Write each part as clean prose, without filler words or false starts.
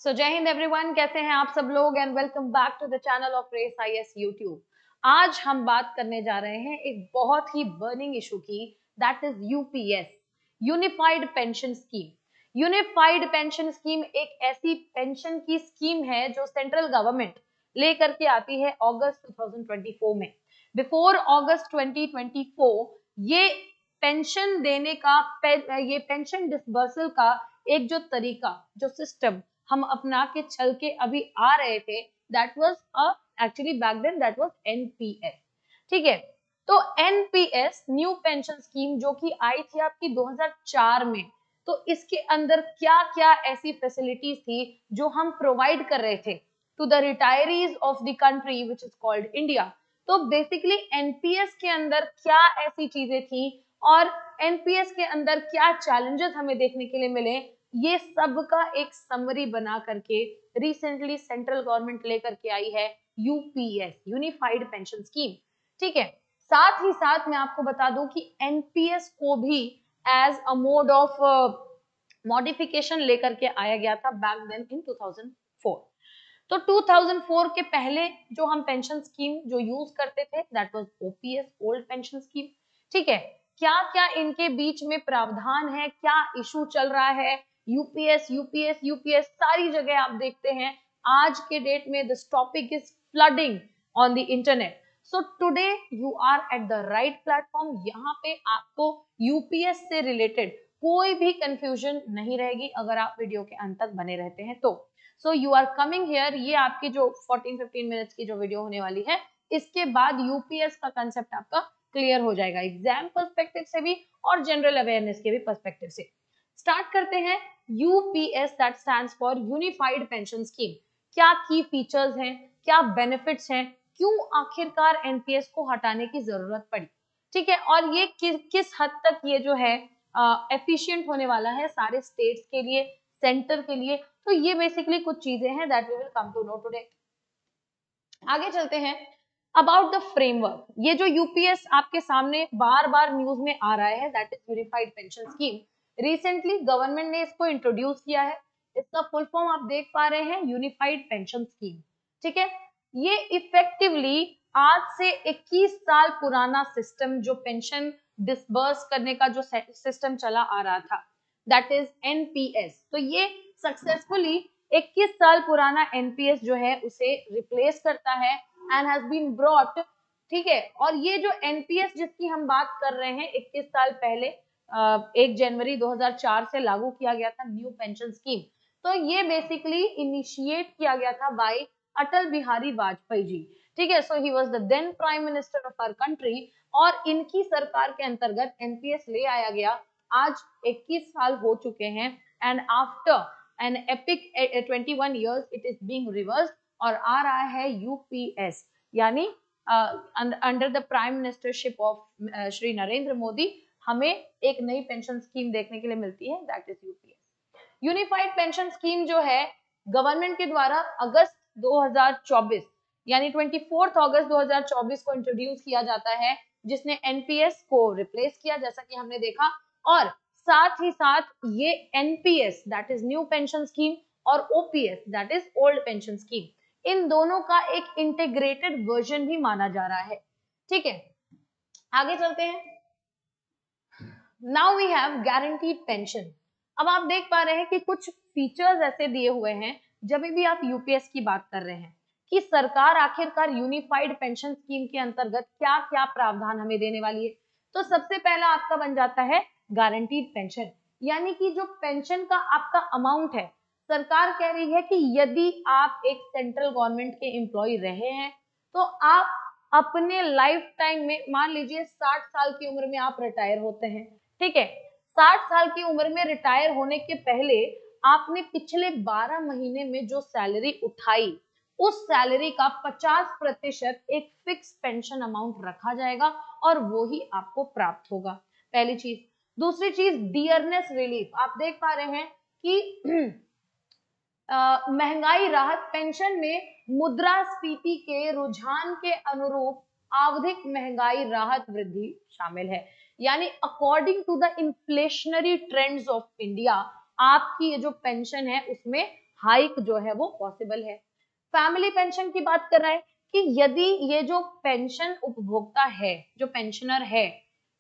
जय हिंद एवरीवन, कैसे हैं आप सब लोग and welcome back to the channel of Race IAS YouTube. आज हम बात करने जा रहे हैं एक बहुत ही बर्निंग इशू की, that is UPS, unified pension scheme. Unified pension scheme एक ऐसी पेंशन की स्कीम है जो सेंट्रल गवर्नमेंट लेकर के आती है अगस्त 2024 में। बिफोर अगस्त 2024 ये पेंशन देने का, ये पेंशन डिसबर्सल का एक जो तरीका, जो सिस्टम हम अपना के चल के अभी आ रहे थे, that was actually back then that was NPS. ठीक है, तो एनपीएस न्यू पेंशन स्कीम जो कि आई थी आपकी 2004 में, तो इसके अंदर क्या क्या ऐसी फैसिलिटीज थी जो हम प्रोवाइड कर रहे थे to the retirees of the country which is called India. तो बेसिकली एनपीएस के अंदर क्या ऐसी चीजें थी और एनपीएस के अंदर क्या चैलेंजेस हमें देखने के लिए मिले, ये सब का एक समरी बना करके रिसेंटली सेंट्रल गवर्नमेंट लेकर के आई है यूपीएस, यूनिफाइड पेंशन स्कीम। ठीक है, साथ ही साथ मैं आपको बता दूं कि एनपीएस को भी as a mode of modification लेकर के आया गया था बैक देन इन 2004। तो 2004 के पहले जो हम पेंशन स्कीम जो यूज करते थे that was OPS, old pension scheme. ठीक है, क्या क्या इनके बीच में प्रावधान है, क्या इशू चल रहा है, यूपीएस यूपीएस यूपीएस सारी जगह आप देखते हैं। आज के डेट में this topic is flooding on the internet. So today you are at the right platform. यहाँ पे आपको यूपीएस से रिलेटेड कोई भी कंफ्यूजन नहीं रहेगी अगर आप वीडियो के अंत तक बने रहते हैं तो। So you are coming here, ये आपकी जो 14-15 मिनट्स की जो वीडियो होने वाली है, इसके बाद यूपीएस का कंसेप्ट आपका क्लियर हो जाएगा एग्जाम पर्सपेक्टिव से भी और जनरल अवेयरनेस के भी पर्सपेक्टिव से। स्टार्ट करते हैं। UPS that stands for unified pension scheme. क्या की फीचर्स हैं, क्या बेनिफिट्स हैं, क्यों आखिरकार एनपीएस को हटाने की जरूरत पड़ी। ठीक है, और ये किस हद तक ये जो है एफिशिएंट होने वाला है सारे स्टेट्स के लिए, सेंटर के लिए। तो ये बेसिकली कुछ चीजें हैं that we will come to know today. आगे चलते हैं। अबाउट द फ्रेमवर्क, ये जो यूपीएस आपके सामने बार बार न्यूज में आ रहा है that is unified pension scheme, recently government ने इसको इंट्रोड्यूस किया है। इसका फुल फॉर्म आप देख पा रहे हैं, यूनिफाइड पेंशन स्कीम। ठीक है, ये इफेक्टिवली आज से 21 साल पुराना सिस्टम, जो पेंशन डिसबर्स करने का जो सिस्टम चला आ रहा था दैट इज एनपीएस, तो ये सक्सेसफुली 21 साल पुराना एनपीएस जो है उसे रिप्लेस करता है एंड हैज बीन ब्रॉट। ठीक है, और ये जो एनपीएस जिसकी हम बात कर रहे हैं 21 साल पहले 1 जनवरी 2004 से लागू किया गया था न्यू पेंशन स्कीम। तो ये बेसिकली इनिशिएट किया गया था बाय अटल बिहारी वाजपेयी जी। ठीक है, so he was the then prime minister of our country और इनकी सरकार के अंतर्गत एनपीएस ले आया गया। आज 21 साल हो चुके हैं and after an epic 21 years it is being reversed और आ रहा है यूपीएस, यानी under the prime ministership of Shri Narendra Modi हमें एक नई पेंशन स्कीम देखने के लिए मिलती है that is UPS. Unified pension scheme जो है गवर्नमेंट के द्वारा अगस्त 2024 यानी 24 अगस्त 2024 को इंट्रोड्यूस किया जाता है, जिसने एनपीएस को रिप्लेस किया जैसा कि हमने देखा। और साथ ही साथ ये NPS that is new pension scheme और OPS that is old pension scheme, इन दोनों का एक इंटीग्रेटेड वर्जन भी माना जा रहा है। ठीक है, आगे चलते हैं। Now we have guaranteed pension. अब आप देख पा रहे हैं कि कुछ फीचर्स ऐसे दिए हुए हैं जब भी आप यूपीएस की बात कर रहे हैं कि सरकार आखिरकार यूनिफाइड पेंशन स्कीम के अंतर्गत क्या क्या प्रावधान हमें देने वाली है। तो सबसे पहला आपका बन जाता है गारंटीड पेंशन, यानी कि जो पेंशन का आपका अमाउंट है, सरकार कह रही है कि यदि आप एक सेंट्रल गवर्नमेंट के एम्प्लॉय रहे हैं तो आप अपने लाइफ टाइम में, मान लीजिए 60 साल की उम्र में आप रिटायर होते हैं। ठीक है, 60 साल की उम्र में रिटायर होने के पहले आपने पिछले 12 महीने में जो सैलरी उठाई, उस सैलरी का 50% एक फिक्स पेंशन अमाउंट रखा जाएगा और वो ही आपको प्राप्त होगा। पहली चीज। दूसरी चीज, डियरनेस रिलीफ। आप देख पा रहे हैं कि महंगाई राहत पेंशन में मुद्रास्फीति के रुझान के अनुरूप आवधिक महंगाई राहत वृद्धि शामिल है, यानी according to the inflationary trends of India आपकी ये जो पेंशन है उसमें हाइक जो है वो पॉसिबल है। फैमिली पेंशन की बात कर रहा है कि यदि ये जो पेंशन उपभोक्ता है, जो पेंशनर है,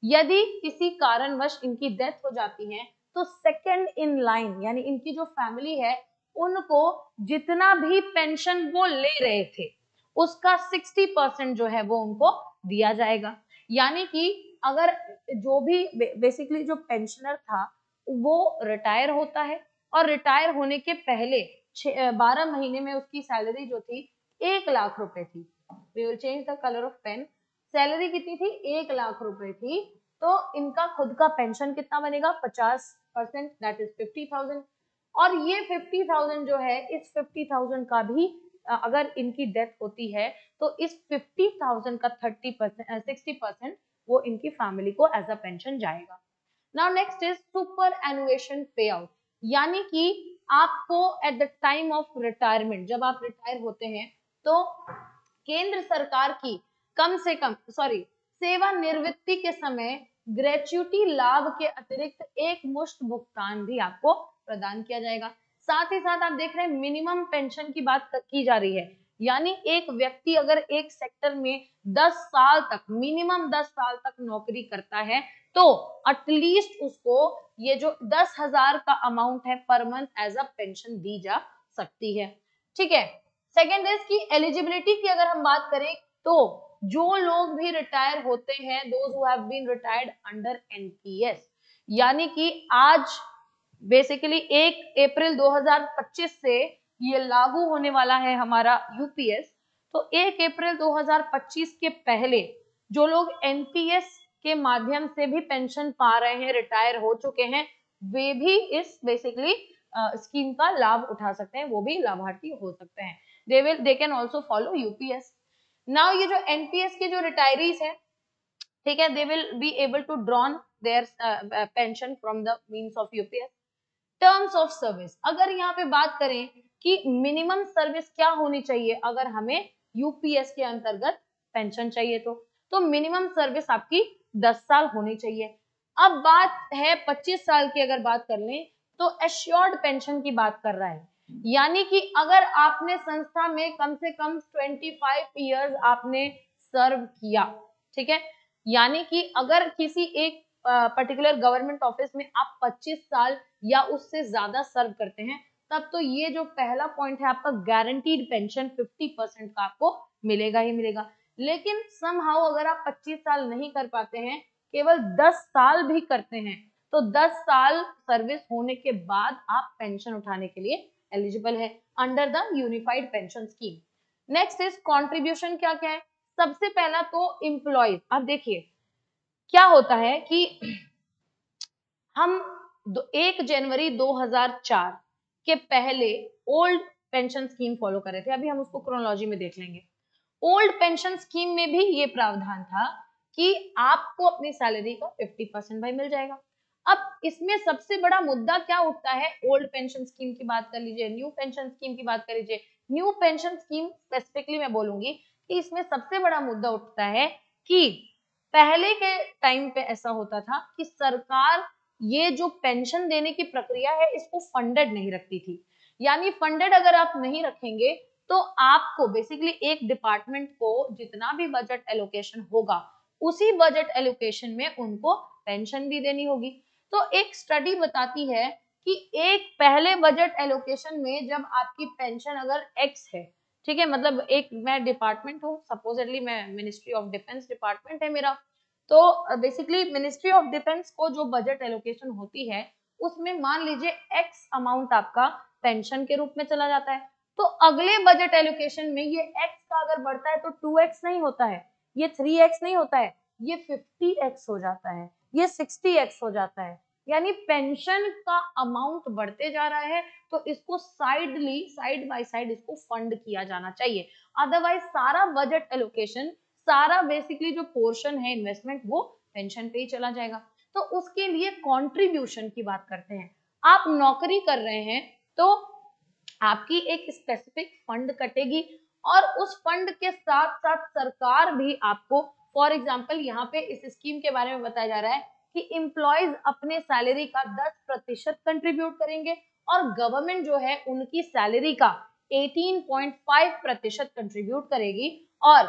यदि किसी कारणवश इनकी डेथ हो जाती है तो सेकंड इन लाइन यानी इनकी जो फैमिली है उनको जितना भी पेंशन वो ले रहे थे उसका 60% जो है वो उनको दिया जाएगा। यानी कि अगर जो भी बेसिकली जो पेंशनर था वो रिटायर होता है और रिटायर होने के पहले 12 महीने में उसकी सैलरी जो थी 1 लाख रुपए थी। We will change the colour of pen. Salary कितनी थी? 1 लाख रुपए थी। तो इनका खुद का पेंशन कितना बनेगा? 50%, दैट इज 50,000। और ये 50,000 जो है, इस 50,000 का भी अगर इनकी डेथ होती है तो इस 50,000 का 30% 60% वो इनकी फैमिली को एज अ पेंशन जाएगा। नाउ नेक्स्ट इज सुपर एनुएशन पे आउट, यानी कि आपको at the time of retirement, जब आप रिटायर होते हैं तो केंद्र सरकार की कम से कम सेवानिवृत्ति के समय ग्रेच्युटी लाभ के अतिरिक्त एक मुश्त भुगतान भी आपको प्रदान किया जाएगा। साथ ही साथ आप देख रहे हैं मिनिमम पेंशन की बात की जा रही है, यानी एक व्यक्ति अगर एक सेक्टर में 10 साल तक, मिनिमम 10 साल तक नौकरी करता है तो एटलीस्ट उसको ये जो 10,000 का अमाउंट है per month as a pension दी जा सकती है। ठीक है। सेकेंड इज की एलिजिबिलिटी की अगर हम बात करें तो जो लोग भी रिटायर होते हैं, those who have been retired under NPS, यानी कि आज बेसिकली 1 अप्रैल 2025 से ये लागू होने वाला है हमारा यूपीएस। तो 1 अप्रैल 2025 के पहले जो लोग एनपीएस के माध्यम से भी पेंशन पा रहे हैं, रिटायर हो चुके हैं, वे भी इस बेसिकली स्कीम का लाभ उठा सकते हैं, वो भी लाभार्थी हो सकते हैं। They can also follow UPS. Now ये जो एनपीएस के जो रिटायरीज है, ठीक है, they will be able to drawn their pension from the means of UPS. Terms of service, अगर यहाँ पे बात करें कि मिनिमम सर्विस क्या होनी चाहिए अगर हमें यूपीएस के अंतर्गत पेंशन चाहिए तो मिनिमम सर्विस आपकी 10 साल होनी चाहिए। अब बात है 25 साल की अगर बात कर लें तो एश्योर्ड पेंशन की बात कर रहा है, यानी कि अगर आपने संस्था में कम से कम 25 इयर्स आपने सर्व किया, ठीक है, यानी कि अगर किसी एक पर्टिकुलर गवर्नमेंट ऑफिस में आप 25 साल या उससे ज्यादा सर्व करते हैं तब तो ये जो पहला पॉइंट है आपका गारंटीड पेंशन 50% का आपको मिलेगा ही मिलेगा। लेकिन समहाउ अगर आप 25 साल नहीं कर पाते हैं, केवल 10 साल भी करते हैं तो 10 साल सर्विस होने के बाद आप पेंशन उठाने के लिए एलिजिबल है under the unified pension scheme. Next is contribution. क्या क्या है? सबसे पहला तो एम्प्लॉयज। अब देखिए क्या होता है कि हम 1 जनवरी 2004 के पहले ओल्ड पेंशन स्कीम फॉलो कर रहे थे, अभी हम उसको क्रोनोलॉजी में देख लेंगे। ओल्ड पेंशन स्कीम में भी ये प्रावधान था कि आपको अपनी सैलरी का 50% भाई मिल जाएगा। अब इसमें सबसे बड़ा मुद्दा क्या उठता है? ओल्ड पेंशन स्कीम की बात कर लीजिए, न्यू पेंशन स्कीम की बात कर लीजिए। न्यू पेंशन स्कीम स्पेसिफिकली मैं बोलूंगी कि इसमें सबसे बड़ा मुद्दा उठता है कि पहले के टाइम पे ऐसा होता था कि सरकार ये जो पेंशन देने की प्रक्रिया है इसको फंडेड नहीं रखती थी। यानी फंडेड अगर आप नहीं रखेंगे तो आपको बेसिकली एक डिपार्टमेंट को जितना भी बजट एलोकेशन होगा उसी बजट एलोकेशन में उनको पेंशन भी देनी होगी। तो एक स्टडी बताती है कि एक पहले बजट एलोकेशन में जब आपकी पेंशन अगर एक्स है, ठीक है, मतलब एक मैं डिपार्टमेंट हूँ, सपोजिटली मैं मिनिस्ट्री ऑफ डिफेंस डिपार्टमेंट है मेरा, तो बेसिकली मिनिस्ट्री ऑफ डिफेंस को जो बजट एलोकेशन होती है उसमें मान लीजिए एक्स अमाउंट आपका पेंशन के रूप में चला जाता है, तो अगले बजट एलोकेशन में ये एक्स का अगर बढ़ता है तो 2x नहीं होता है, ये 3x नहीं होता है, ये 50x हो जाता है, ये 60x हो जाता है। यानी पेंशन का अमाउंट बढ़ते जा रहा है तो इसको साइड बाय साइड इसको फंड किया जाना चाहिए, अदरवाइज सारा बजट एलोकेशन, सारा बेसिकली जो पोर्शन है इन्वेस्टमेंट वो पेंशन पे ही चला जाएगा। तो उसके लिए कंट्रीब्यूशन की बात करते हैं। आप नौकरी कर रहे हैं तो आपकी एक स्पेसिफिक फंड कटेगी और उस फंड के साथ साथ सरकार भी आपको, फॉर एग्जांपल यहाँ पे इस स्कीम के बारे में बताया जा रहा है कि एम्प्लॉयज अपने सैलरी का 10% कंट्रीब्यूट करेंगे और गवर्नमेंट जो है उनकी सैलरी का 18.5% कंट्रीब्यूट करेगी, और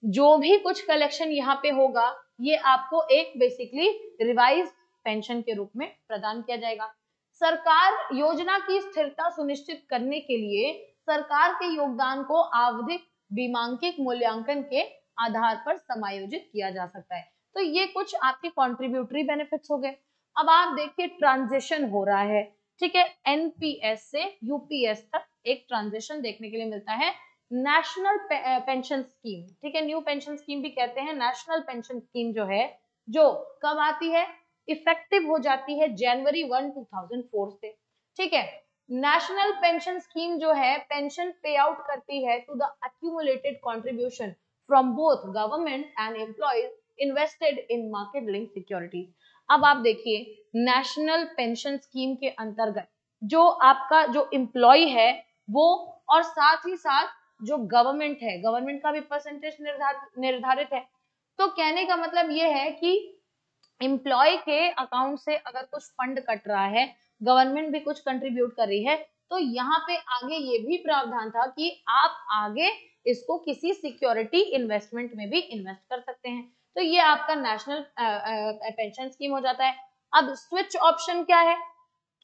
जो भी कुछ कलेक्शन यहाँ पे होगा ये आपको एक बेसिकली रिवाइज पेंशन के रूप में प्रदान किया जाएगा। सरकार योजना की स्थिरता सुनिश्चित करने के लिए सरकार के योगदान को आवधिक बीमांकित मूल्यांकन के आधार पर समायोजित किया जा सकता है। तो ये कुछ आपके कॉन्ट्रीब्यूटरी बेनिफिट्स हो गए। अब आप देखिए ट्रांजिशन हो रहा है, ठीक है, एनपीएस से यूपीएस तक एक ट्रांजिशन देखने के लिए मिलता है। नेशनल पेंशन स्कीम, ठीक है, न्यू पेंशन स्कीम भी कहते हैं, नेशनल पेंशन स्कीम जो है, जो कब आती है, इफेक्टिव हो जाती है जनवरी 1, 2004 से, ठीक है। नेशनल पेंशन स्कीम जो है पेंशन पे आउट करती है to the accumulated contribution from both government and employees invested in market link securities. अब आप देखिए नेशनल पेंशन स्कीम के अंतर्गत जो आपका जो एम्प्लॉय है वो, और साथ ही साथ जो गवर्नमेंट है, गवर्नमेंट का भी परसेंटेज निर्धारित है। तो कहने का मतलब ये है कि एम्प्लॉय के अकाउंट से अगर कुछ फंड कट रहा है, गवर्नमेंट भी कुछ कंट्रीब्यूट कर रही है, तो यहाँ पे आगे ये भी प्रावधान था कि आप आगे इसको किसी सिक्योरिटी इन्वेस्टमेंट में भी इन्वेस्ट कर सकते हैं। तो ये आपका नेशनल पेंशन स्कीम हो जाता है। अब स्विच ऑप्शन क्या है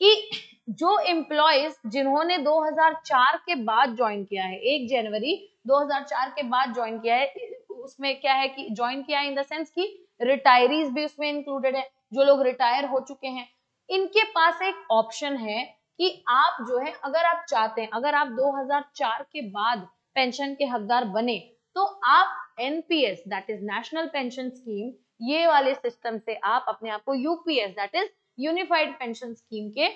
कि जो एम्प्लॉयज जिन्होंने 2004 के बाद ज्वाइन किया है, 1 जनवरी 2004 के बाद ज्वाइन किया है, उसमें क्या है कि ज्वाइन किया है इन द सेंस कि रिटायरीज भी उसमें इंक्लूडेड है, जो लोग रिटायर हो चुके हैं, इनके पास एक ऑप्शन है कि आप जो है अगर आप चाहते हैं, अगर आप 2004 के बाद पेंशन के हकदार बने, तो आप NPS that is national pension scheme, ये वाले सिस्टम से आप अपने आप को UPS that is unified pension scheme के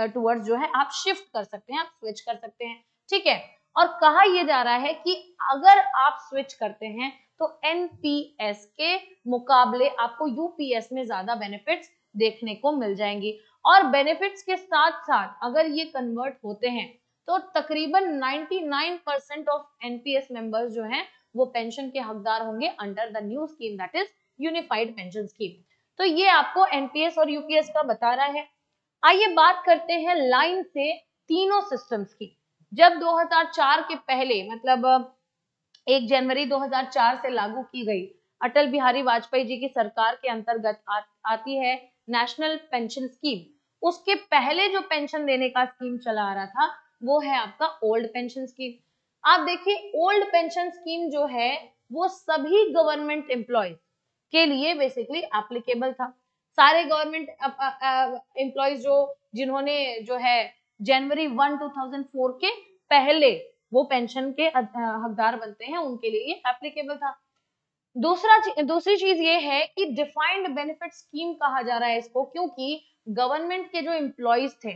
टुवर्ड्स जो है आप शिफ्ट कर सकते हैं, आप स्विच कर सकते हैं, ठीक है। और कहा यह जा रहा है कि अगर आप स्विच करते हैं तो एनपीएस के मुकाबले आपको यूपीएस में ज्यादा बेनिफिट्स देखने को मिल जाएंगी। और बेनिफिट्स के साथ साथ अगर ये कन्वर्ट होते हैं तो तकरीबन 99% ऑफ एनपीएस मेंबर्स जो हैं वो पेंशन के हकदार होंगे under the new scheme that is unified pension scheme. तो ये आपको एनपीएस और यूपीएस का बता रहा है। आइए बात करते हैं लाइन से तीनों सिस्टम्स की। जब 2004 के पहले मतलब 1 जनवरी 2004 से लागू की गई अटल बिहारी वाजपेयी जी की सरकार के अंतर्गत आती है नेशनल पेंशन स्कीम, उसके पहले जो पेंशन देने का स्कीम चला आ रहा था वो है आपका ओल्ड पेंशन स्कीम। आप देखिए ओल्ड पेंशन स्कीम जो है वो सभी गवर्नमेंट एम्प्लॉयज के लिए बेसिकली एप्लीकेबल था। सारे गवर्नमेंट एम्प्लॉयज जो जिन्होंने जो है जनवरी 1, 2004 के पहले वो पेंशन के हकदार बनते हैं उनके लिए ये एप्लीकेबल था। दूसरी चीज ये है कि डिफाइंड बेनिफिट स्कीम कहा जा रहा है इसको, क्योंकि गवर्नमेंट के जो एम्प्लॉयज थे,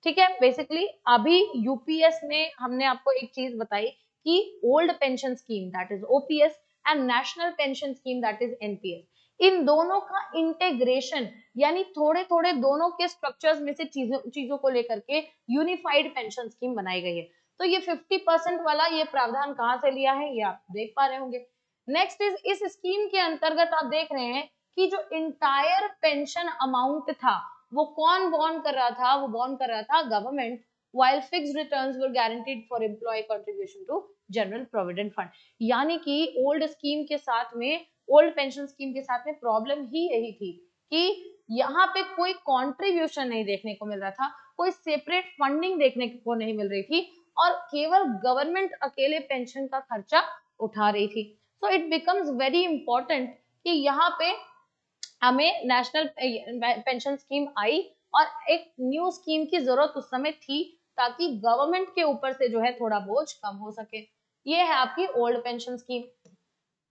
ठीक है, बेसिकली अभी यूपीएस में हमने आपको एक चीज बताई कि old pension scheme that is OPS and national pension scheme that is NPS, इन दोनों का इंटेग्रेशन यानी थोड़े थोड़े दोनों के स्ट्रक्चर्स में से चीजों को लेकर के यूनिफाइड पेंशन स्कीम बनाई गई है। तो ये 50% वाला ये प्रावधान कहां से लिया है ये आप देख पा रहे होंगे। नेक्स्ट इज इस स्कीम के अंतर्गत आप देख रहे हैं कि जो इंटायर पेंशन अमाउंट था वो कौन बॉर्न कर रहा था, वो बॉर्न कर रहा था government, while fixed returns were guaranteed for employee contribution to general provident fund। यानी कि ओल्ड स्कीम के साथ में, ओल्ड पेंशन स्कीम के साथ में प्रॉब्लम ही यही थी कि यहाँ पे कोई कंट्रीब्यूशन नहीं देखने को मिल रहा था, कोई सेपरेट फंडिंग देखने को नहीं मिल रही थी और केवल गवर्नमेंट अकेले पेंशन का खर्चा उठा रही थी। So it becomes very important कि यहाँ पे हमें नेशनल पेंशन स्कीम आई और एक न्यू स्कीम की जरूरत उस समय थी ताकि गवर्नमेंट के ऊपर से जो है थोड़ा बोझ कम हो सके। ये है आपकी ओल्ड पेंशन स्कीम।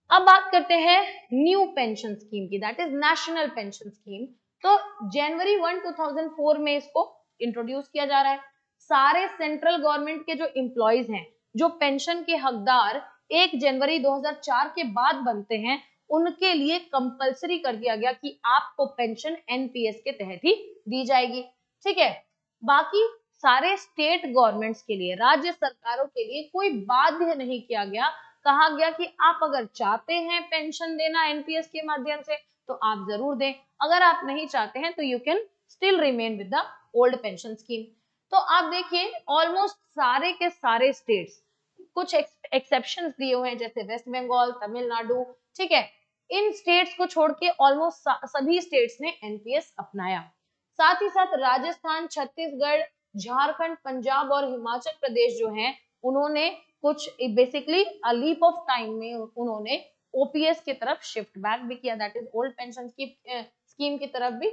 अब बात करते हैं न्यू पेंशन स्कीम की, that is national pension scheme. तो जनवरी 1, 2004 में इसको इंट्रोड्यूस किया जा रहा है। सारे सेंट्रल गवर्नमेंट के जो एम्प्लॉयज हैं जो पेंशन के हकदार 1 जनवरी 2004 के बाद बनते हैं उनके लिए कंपलसरी कर दिया गया कि आपको पेंशन एनपीएस के तहत ही दी जाएगी, ठीक है। बाकी सारे स्टेट गवर्नमेंट्स के लिए, राज्य सरकारों के लिए कोई बाध्य नहीं किया गया। कहा गया कि आप अगर चाहते हैं पेंशन देना एनपीएस के माध्यम से तो आप जरूर दें। अगर आप नहीं चाहते हैं तो you can still remain with the old pension scheme. तो आप देखिए ऑलमोस्ट सारे के सारे स्टेट्स, कुछ एक्सेप्शंस दिए हुए हैं जैसे वेस्ट बंगाल, तमिलनाडु, ठीक है, इन स्टेट्स को छोड़ के ऑलमोस्ट सभी स्टेट्स ने एनपीएस अपनाया। साथ ही साथ राजस्थान, छत्तीसगढ़, झारखंड, पंजाब और हिमाचल प्रदेश जो है उन्होंने कुछ बेसिकली लीप ऑफ टाइम में उन्होंने ओपीएस की तरफ शिफ्ट बैक भी किया, that is old pension scheme की तरफ भी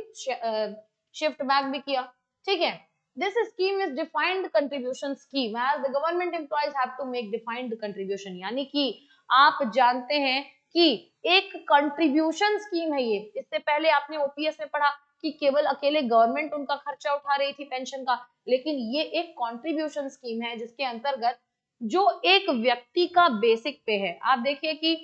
शिफ्ट बैक भी किया, ठीक है। This scheme is defined contribution scheme as the government employees have to make defined contribution, यानी कि आप जानते हैं कि एक कंट्रीब्यूशन स्कीम है ये। इससे पहले आपने ओपीएस में पढ़ा कि केवल अकेले गवर्नमेंट उनका खर्चा उठा रही थी पेंशन का, लेकिन ये एक कंट्रीब्यूशन स्कीम है जिसके अंतर्गत जो एक व्यक्ति का बेसिक पे है, आप देखिए कि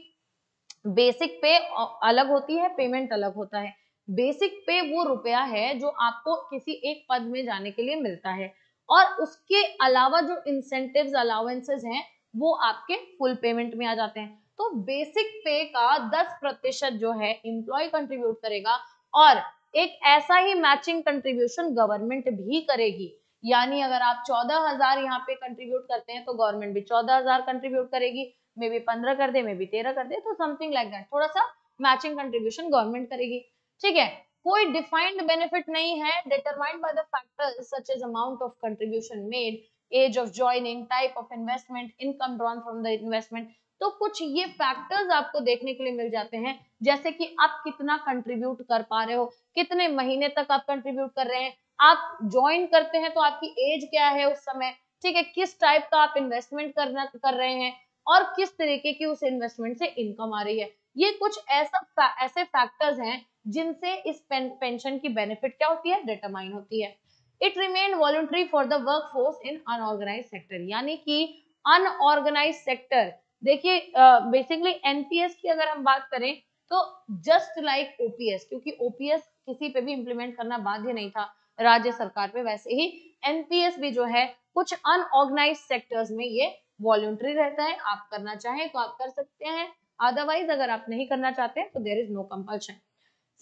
बेसिक पे अलग होती है, पेमेंट अलग होता है। बेसिक पे वो रुपया है जो आपको किसी एक पद में जाने के लिए मिलता है, और उसके अलावा जो इंसेंटिव्स अलाउंसेस हैं वो आपके फुल पेमेंट में आ जाते हैं। तो बेसिक पे का 10% जो है एम्प्लॉय कंट्रीब्यूट करेगा, और एक ऐसा ही मैचिंग कंट्रीब्यूशन गवर्नमेंट भी करेगी। यानी अगर आप 14,000 यहाँ पे कंट्रीब्यूट करते हैं तो गवर्नमेंट भी 14,000 कंट्रीब्यूट करेगी, मे बी 15 कर दे, मे बी 13 कर दे, तो समथिंग लाइक दैट, थोड़ा सा मैचिंग कंट्रीब्यूशन गवर्नमेंट करेगी, ठीक है। कोई डिफाइंड बेनिफिट नहीं है, determined by the factors such as amount of contribution made, age of joining, type of investment, income drawn from the investment. तो कुछ ये फैक्टर्स आपको देखने के लिए मिल जाते हैं, जैसे कि आप कितना कंट्रीब्यूट कर पा रहे हो, कितने महीने तक आप कंट्रीब्यूट कर रहे हैं, आप ज्वाइन करते हैं तो आपकी एज क्या है उस समय, ठीक है, किस टाइप का आप इन्वेस्टमेंट कर रहे हैं, और किस तरीके की उस इन्वेस्टमेंट से इनकम आ रही है। ये कुछ ऐसे फैक्टर्स हैं जिनसे इस पेंशन की बेनिफिट क्या होती है, डिटरमाइन होती है। It remain voluntary for the workforce in unorganised sector, यानी कि अनऑर्गेनाइज्ड सेक्टर, देखिए बेसिकली एनपीएस की अगर हम बात करें तो जस्ट लाइक ओपीएस, क्योंकि ओपीएस किसी पे भी इंप्लीमेंट करना बाध्य नहीं था राज्य सरकार पे, वैसे ही एनपीएस भी जो है कुछ अनऑर्गेनाइज्ड सेक्टर्स में ये वॉलंटरी रहता है। आप करना चाहें तो आप कर सकते हैं, अदरवाइज अगर आप नहीं करना चाहते तो देयर इज नो कंपल्शन।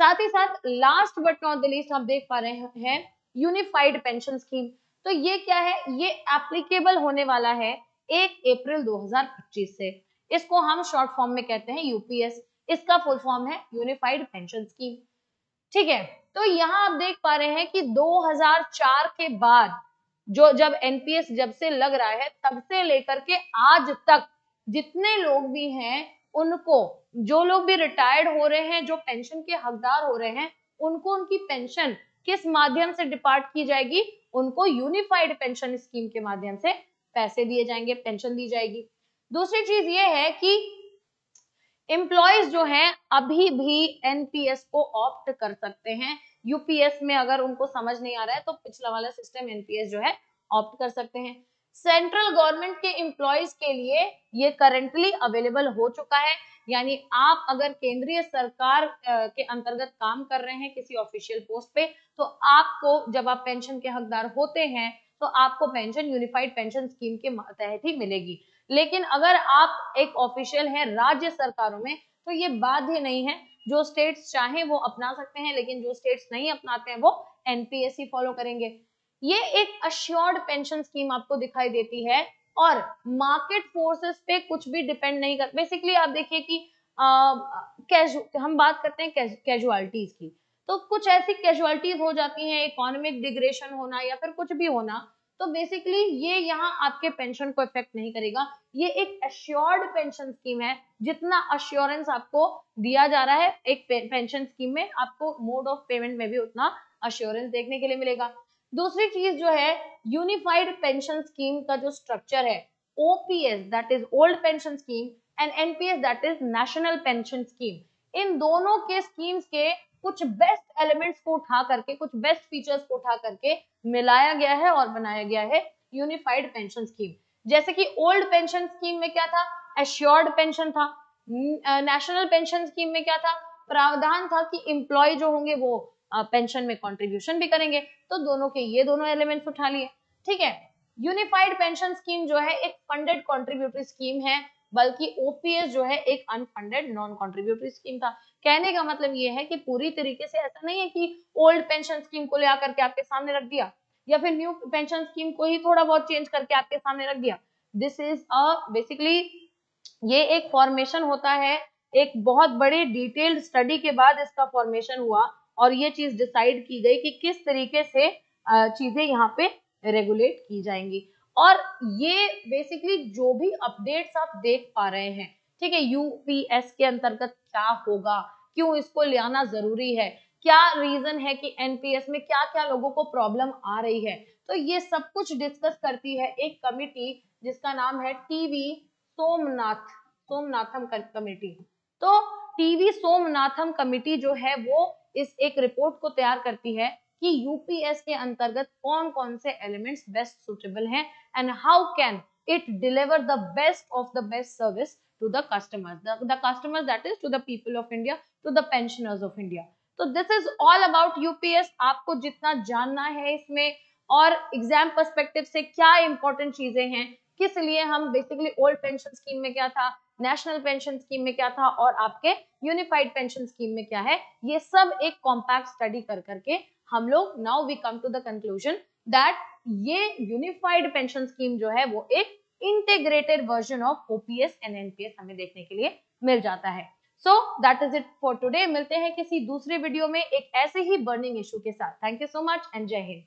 साथ ही साथ last but not the least हम देख पा रहे हैं यूनिफाइड पेंशन स्कीम। तो ये क्या है, ये एप्लीकेबल होने वाला है 1 अप्रैल 2025 से। इसको हम शॉर्ट फॉर्म में कहते हैं यूपीएस, इसका फुल फॉर्म है यूनिफाइड पेंशन स्कीम, ठीक है। तो यहाँ आप देख पा रहे हैं कि 2004 के बाद जो जब एनपीएस जब से लग रहा है तब से लेकर के आज तक जितने लोग भी हैं उनको, जो लोग भी रिटायर्ड हो रहे हैं, जो पेंशन के हकदार हो रहे हैं, उनको उनकी पेंशन किस माध्यम से डिपार्ट की जाएगी, उनको यूनिफाइड पेंशन स्कीम के माध्यम से पैसे दिए जाएंगे, पेंशन दी जाएगी। दूसरी चीज ये है कि एम्प्लॉयज जो हैं अभी भी एनपीएस को ऑप्ट कर सकते हैं। यूपीएस में अगर उनको समझ नहीं आ रहा है तो पिछला वाला सिस्टम एनपीएस जो है ऑप्ट कर सकते हैं। सेंट्रल गवर्नमेंट के एम्प्लॉयज के लिए ये करंटली अवेलेबल हो चुका है, यानी आप अगर केंद्रीय सरकार के अंतर्गत काम कर रहे हैं किसी ऑफिशियल पोस्ट पे, तो आपको जब आप पेंशन के हकदार होते हैं तो आपको पेंशन यूनिफाइड पेंशन स्कीम के तहत ही मिलेगी। लेकिन अगर आप एक ऑफिशियल हैं राज्य सरकारों में तो ये बाध्य नहीं है, जो स्टेट्स चाहें वो अपना सकते हैं, लेकिन जो स्टेट्स नहीं अपनाते हैं वो एनपीएस ही फॉलो करेंगे। ये एक अश्योर्ड पेंशन स्कीम आपको दिखाई देती है और मार्केट फोर्सेस पे कुछ भी डिपेंड नहीं कर, बेसिकली आप देखिए कि हम बात करते हैं कैजुअलिटीज की, तो कुछ ऐसी कैजुअलिटीज हो जाती हैं, इकोनॉमिक डिग्रेशन होना या फिर कुछ भी होना, तो बेसिकली ये यहाँ आपके पेंशन को इफेक्ट नहीं करेगा। ये एक अश्योर्ड पेंशन स्कीम है, जितना अश्योरेंस आपको दिया जा रहा है एक पेंशन स्कीम में, आपको मोड ऑफ पेमेंट में भी उतना अश्योरेंस देखने के लिए मिलेगा। दूसरी चीज जो है यूनिफाइड पेंशन स्कीम का जो स्ट्रक्चर है, OPS that is old pension scheme and NPS that is national pension scheme, इन दोनों के स्कीम्स के कुछ बेस्ट एलिमेंट्स को उठा करके, कुछ बेस्ट फीचर्स को उठा करके मिलाया गया है और बनाया गया है यूनिफाइड पेंशन स्कीम। जैसे कि ओल्ड पेंशन स्कीम में क्या था, एश्योर्ड पेंशन था। नेशनल पेंशन स्कीम में क्या था, प्रावधान था कि एम्प्लॉय जो होंगे वो पेंशन में कंट्रीब्यूशन भी करेंगे, तो दोनों के ये दोनों एलिमेंट्स उठा लिए, ठीक है। यूनिफाइड पेंशन स्कीम जो है एक फंडेड कंट्रीब्यूटरी स्कीम है बल्कि ओपीएस जो है एक अनफंडेड नॉन कॉन्ट्रीब्यूटरी स्कीम था। कहने का मतलब ये है कि पूरी तरीके से ऐसा नहीं है कि ओल्ड पेंशन स्कीम को ले आकर के आपके सामने रख दिया या फिर न्यू पेंशन स्कीम को ही थोड़ा बहुत चेंज करके आपके सामने रख दिया। दिस इज बेसिकली ये एक फॉर्मेशन होता है, एक बहुत बड़े डिटेल्ड स्टडी के बाद इसका फॉर्मेशन हुआ और ये चीज डिसाइड की गई कि किस तरीके से चीजें यहाँ पे रेगुलेट की जाएंगी। और ये बेसिकली जो भी अपडेट्स आप देख पा रहे हैं, ठीक है, यूपीएस के अंतर्गत क्या होगा, क्यों इसको ले आना जरूरी है, क्या रीजन है कि एनपीएस में क्या क्या लोगों को प्रॉब्लम आ रही है, तो ये सब कुछ डिस्कस करती है एक कमिटी जिसका नाम है टीवी सोमनाथम कमेटी। तो टीवी सोमनाथम कमेटी जो है वो इस एक रिपोर्ट को तैयार करती है कि यूपीएस के अंतर्गत कौन कौन से एलिमेंट्स बेस्ट सुटेबल हैं and how can it deliver the best of the best service to the customers, the customers, that is to the people of India, to the pensioners of India. तो this is all about UPS। आपको जितना जानना है इसमें और exam perspective से क्या important चीजें हैं, किस लिए हम बेसिकली ओल्ड पेंशन स्कीम में क्या था, नेशनल पेंशन स्कीम में क्या था और आपके यूनिफाइड पेंशन स्कीम में क्या है, ये सब एक कॉम्पैक्ट स्टडी कर करके हम लोग now we come to the conclusion that ये यूनिफाइड पेंशन स्कीम जो है वो एक integrated version of OPS and NPS हमें देखने के लिए मिल जाता है। So that is it for today. मिलते हैं किसी दूसरे वीडियो में एक ऐसे ही बर्निंग इशू के साथ। Thank you so much and जय हिंद।